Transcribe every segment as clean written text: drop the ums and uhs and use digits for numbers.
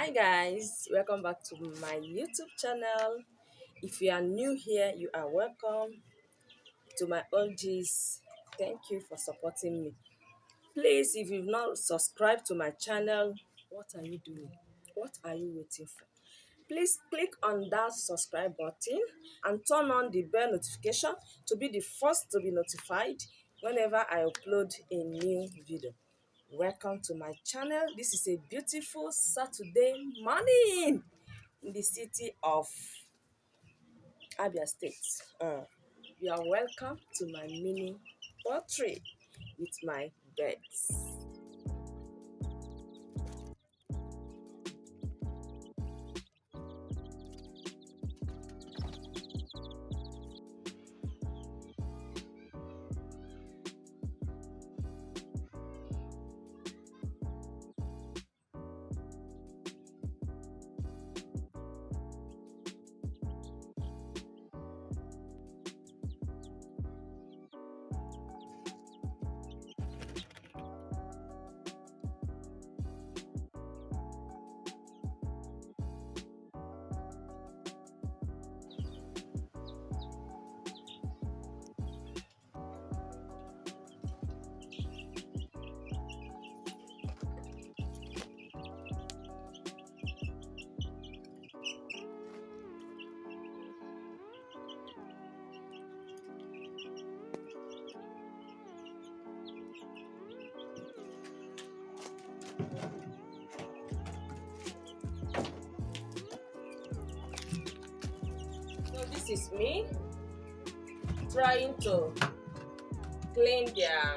Hi guys, welcome back to my YouTube channel. If you are new here, you are welcome. To my OGs, thank you for supporting me. Please, if you've not subscribed to my channel, what are you doing? What are you waiting for? Please click on that subscribe button and turn on the bell notification to be the first to be notified whenever I upload a new video. Welcome to my channel. This is a beautiful Saturday morning in the city of Abia State. You are welcome to my mini poultry with my birds. So this is me trying to clean their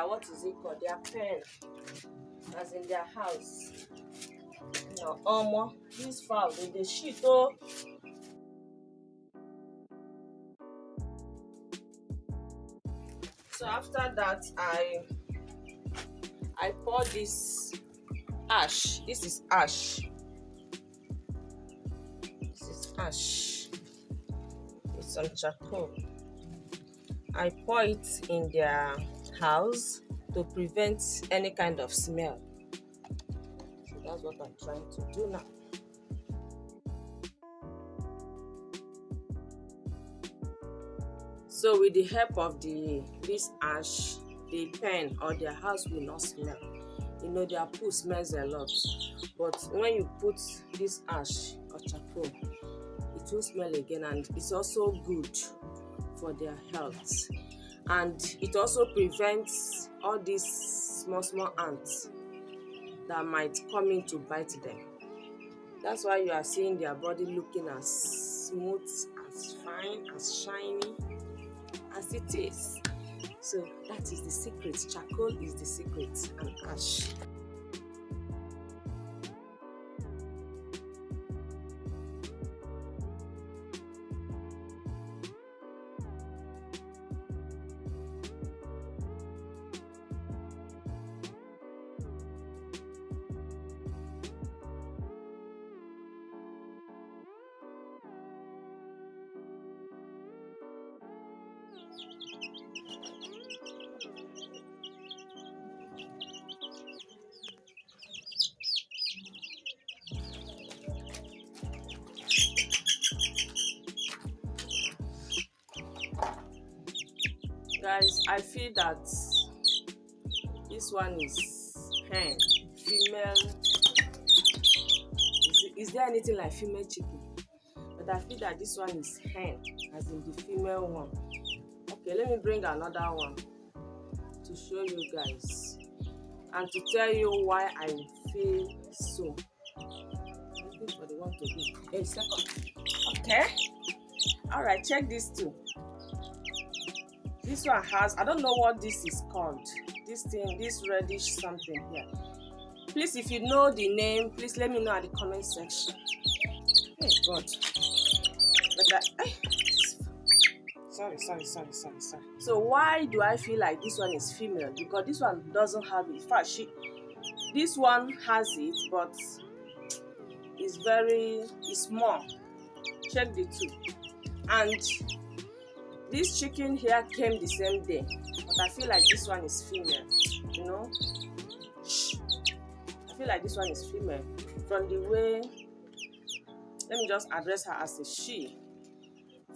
what is it called, their pen, as in their house. This fowl they shit oh. So after that, I pour this ash. This is ash. This is ash. It's some charcoal. I pour it in their house to prevent any kind of smell. So that's what I'm trying to do now. So with the help of this ash, the pen or their house will not smell. You know, their poo smells a lot, but when you put this ash or charcoal, it will smell again, and it's also good for their health. And it also prevents all these small ants that might come in to bite them. That's why you are seeing their body looking as smooth, as fine, as shiny as it is. So that is the secret. Charcoal is the secret, and ash. Guys, I feel that this one is hen, female. Is there anything like female chicken? But I feel that this one is hen, as in the female one. Okay, let me bring another one to show you guys and to tell you why I feel so. I'm looking for the one to be. A second. Okay. Alright, check this too. This one has, I don't know what this is called. This thing, this reddish something here. Please, if you know the name, please let me know at the comment section. Hey God. But that, sorry. So why do I feel like this one is female? Because this one doesn't have it. In fact, this one has it, but it's small. Check the two. And this chicken here came the same day, but I feel like this one is female, you know. I feel like this one is female. From the way, let me just address her as a she.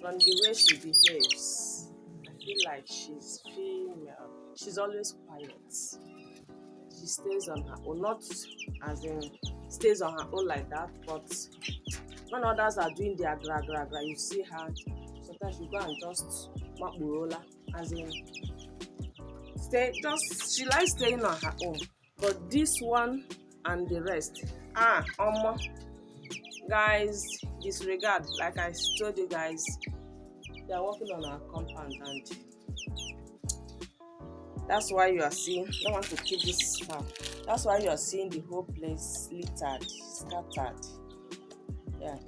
From the way she behaves, I feel like she's female. She's always quiet. She stays on her own, not as in stays on her own like that, but when others are doing their gra gra gra, you see her. Sometimes you go and just maburola, as in stay. Just she likes staying on her own. But this one and the rest, guys, disregard. Like I told you guys, they are working on our compound, and that's why you are seeing. I don't want to keep this far. That's why you are seeing the whole place littered, scattered. Yeah,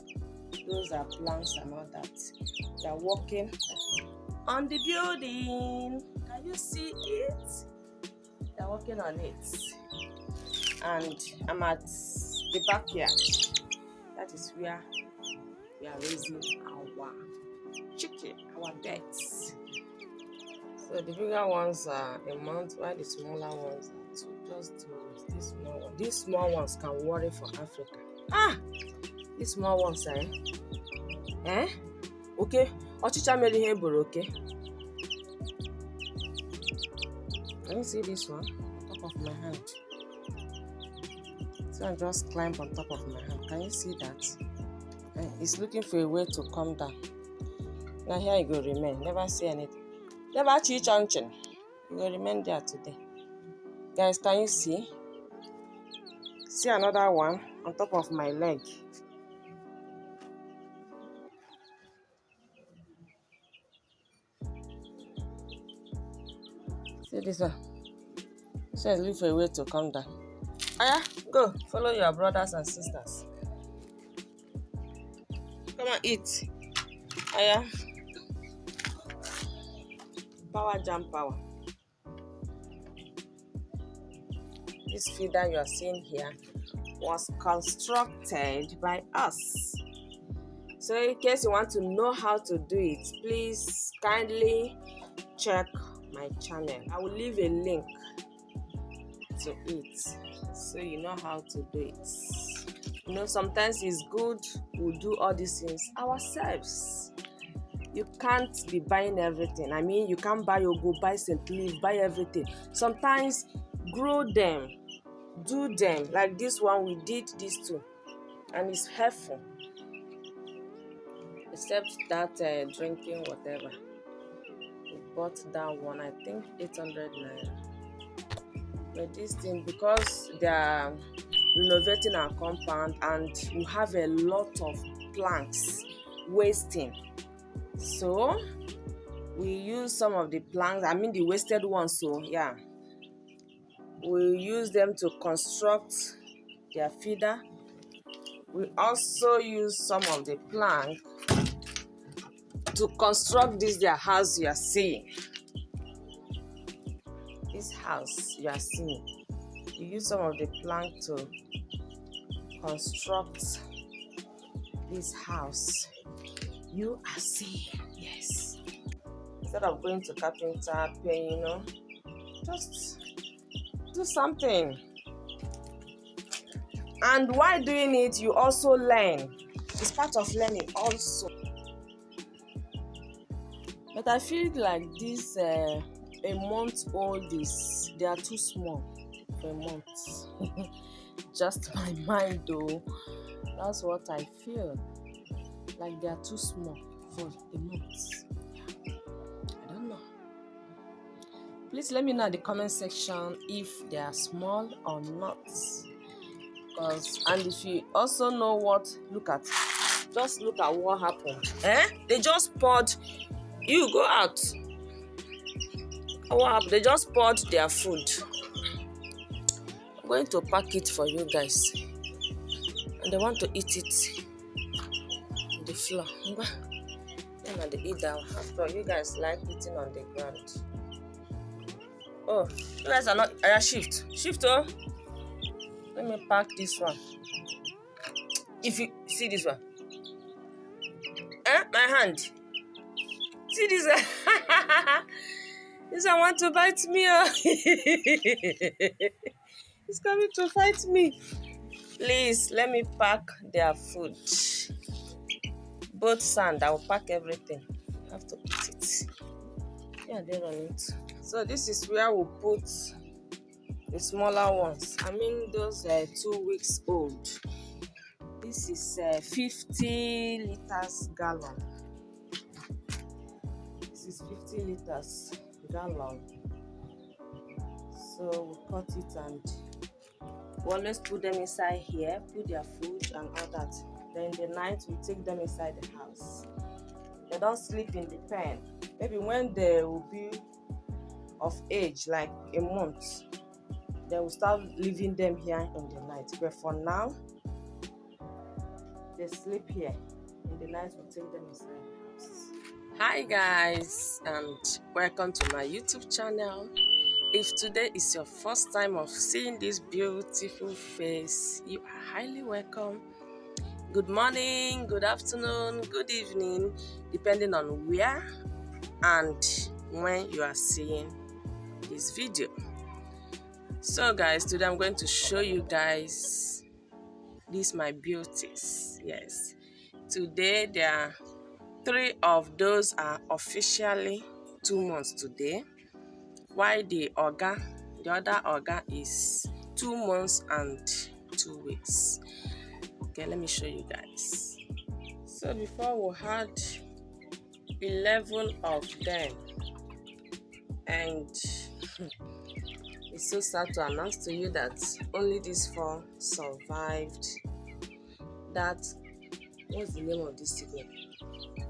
those are planks and all that. They are working on the building. Can you see it? They are working on it. And I'm at the backyard. That is where we are raising our chicken, our birds. So the bigger ones are a month, while the smaller ones are two. Just these small ones. These small ones can worry for Africa. These small ones, okay. Ochicha mere ihe buru, okay. Can you see this one? Top of my hand. So I just climb on top of my hand. Can you see that? It's looking for a way to come down. Now here you go remain. Never see anything. Never cheat on chin. You will remain there today. Guys, can you see? See another one on top of my leg. See this one? So it's looking for a way to come down. Go. Follow your brothers and sisters. Come and eat. Power jam power. This feeder you are seeing here was constructed by us. So in case you want to know how to do it, please kindly check my channel. I will leave a link to it so you know how to do it. You know, sometimes it's good we do all these things ourselves. You can't be buying everything. I mean, you can't buy Ogo, buy St. Leaf, buy everything. Sometimes grow them, do them. Like this one, we did this too, and it's helpful. Except that drinking whatever. We bought that one, I think 800 naira. But this thing, because they are renovating our compound and we have a lot of planks wasting, so we use some of the planks, I mean the wasted ones, so yeah, we use them to construct their feeder. We also use some of the plank to construct this their house you are seeing. This house you are seeing, you use some of the plank to construct this house you are seeing. Yes. Instead of going to carpenter, paying, you know, just do something. And while doing it, you also learn. It's part of learning also. But I feel like this a month old is, they are too small for a month. Just my mind though. That's what I feel. Like they are too small for a month. I don't know. Please let me know in the comment section if they are small or not. And if you also know what, just look at what happened. They just poured, you go out. What happened? They just poured their food. I'm going to pack it for you guys. And they want to eat it on the floor. Then they eat that. After you guys like eating on the ground. Oh, you guys are not. Shift, oh. Let me pack this one. If you see this one, my hand. See this one. This one want to bite me. Oh. He's coming to fight me. Please let me pack their food. Both sand, I will pack everything. I have to put it. Yeah, they're on it. So this is where we put the smaller ones. I mean those 2 weeks old. This is 50 liters gallon. This is 50 liters gallon. So we cut it and we always put them inside here, put their food and all that. Then in the night we take them inside the house. They don't sleep in the pen. Maybe when they will be of age, like a month, they will start leaving them here in the night. But for now, they sleep here. In the night we take them inside the house. Hi guys, and welcome to my YouTube channel. If today is your first time of seeing this beautiful face, you are highly welcome. Good morning, good afternoon, good evening, depending on where and when you are seeing this video. So guys, today I'm going to show you guys these my beauties. Yes, today there are 3 of those are officially 2 months today, while the other organ is 2 months and 2 weeks. Okay, let me show you guys. So before we had 11 of them, and it's so sad to announce to you that only these 4 survived that, what's the name of this sickness?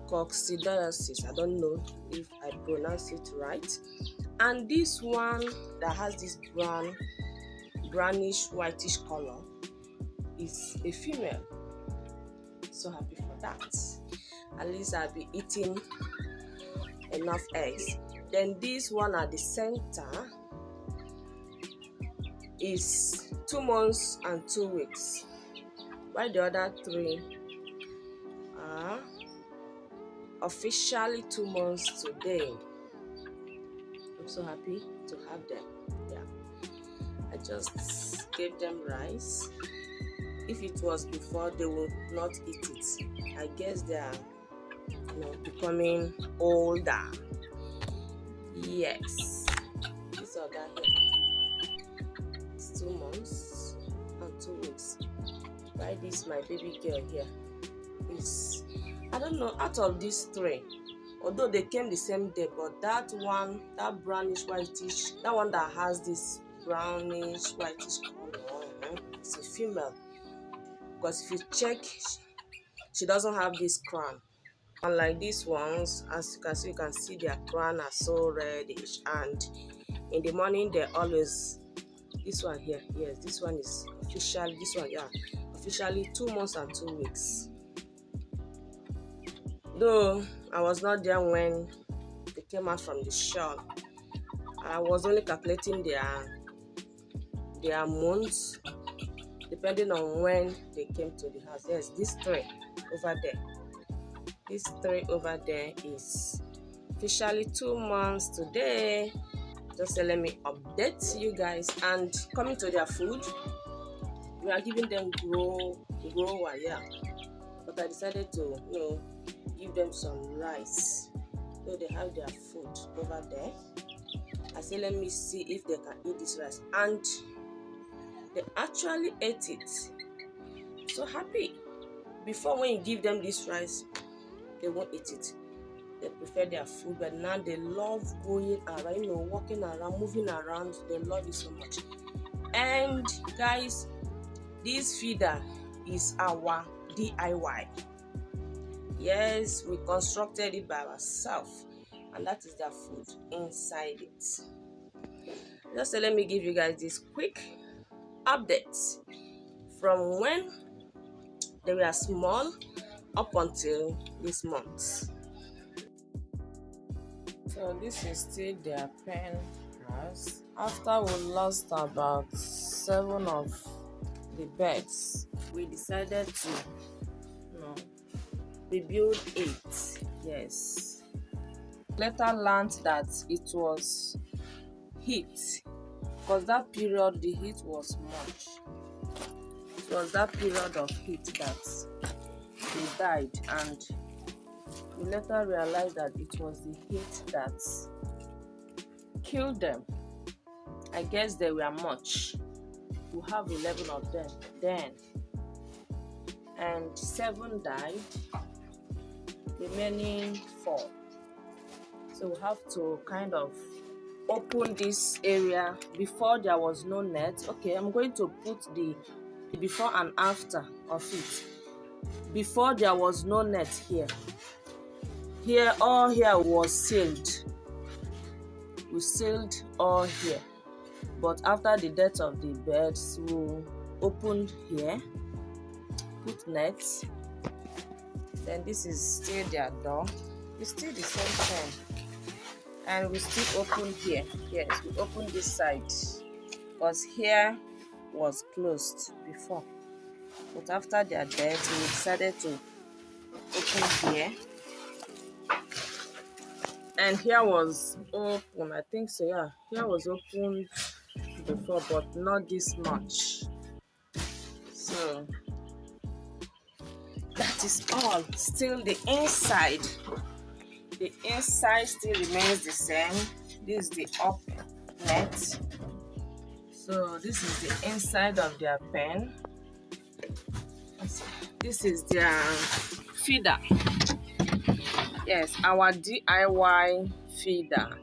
Coccidiosis. I don't know if I pronounce it right. And this one that has this brownish whitish color is a female. So happy for that. At least I'll be eating enough eggs. Then this one at the center is 2 months and 2 weeks, while the other 3 are officially 2 months today. I'm so happy to have them. Yeah, I just gave them rice. If it was before, they would not eat it. I guess they are, becoming older. Yes, this organ here is 2 months and 2 weeks. Why this my baby girl here is, I don't know, out of these 3, although they came the same day, but that one, that brownish whitish, that one that has this brownish whitish color, it's a female. Because if you check, she doesn't have this crown. Unlike these ones, as you can see their crown are so reddish, and in the morning they always, this one here, yes, this one is officially, this one, yeah, officially 2 months and 2 weeks. Though I was not there when they came out from the shell, I was only calculating their months depending on when they came to the house. Yes, these 3 over there. These 3 over there is officially 2 months today. Just let me update you guys. And coming to their food, we are giving them grower, yeah. But I decided to, give them some rice. So they have their food over there. I said, let me see if they can eat this rice. And they actually ate it. So happy. Before, when you give them this rice, they won't eat it. They prefer their food, but now they love going around, walking around, moving around. They love it so much. And guys, this feeder is our DIY. Yes, we constructed it by ourselves, and that is their food inside it. Just let me give you guys this quick update from when they were small up until this month. So this is still their pen house. After we lost about 7 of the birds, we decided to rebuild 8. Yes, later learned that it was heat because that period the heat was much. It was that period of heat that they died, and we later realized that it was the heat that killed them. I guess they were much. We have 11 of them then, and 7 died, remaining 4. So we have to kind of open this area. Before there was no net. Okay, I'm going to put the before and after of it. Before there was no net here. All here was sealed. We sealed all here. But after the death of the birds, we opened here, put nets. Then this is still their door. It's still the same thing. And we still open here. Yes, we open this side, because here was closed before. But after their death, we decided to open here. And here was open, I think so, yeah. Here was open before, but not this much. So that is all. Still the inside. The inside still remains the same. This is the up net. So this is the inside of their pen. This is their feeder. Yes, our DIY feeder.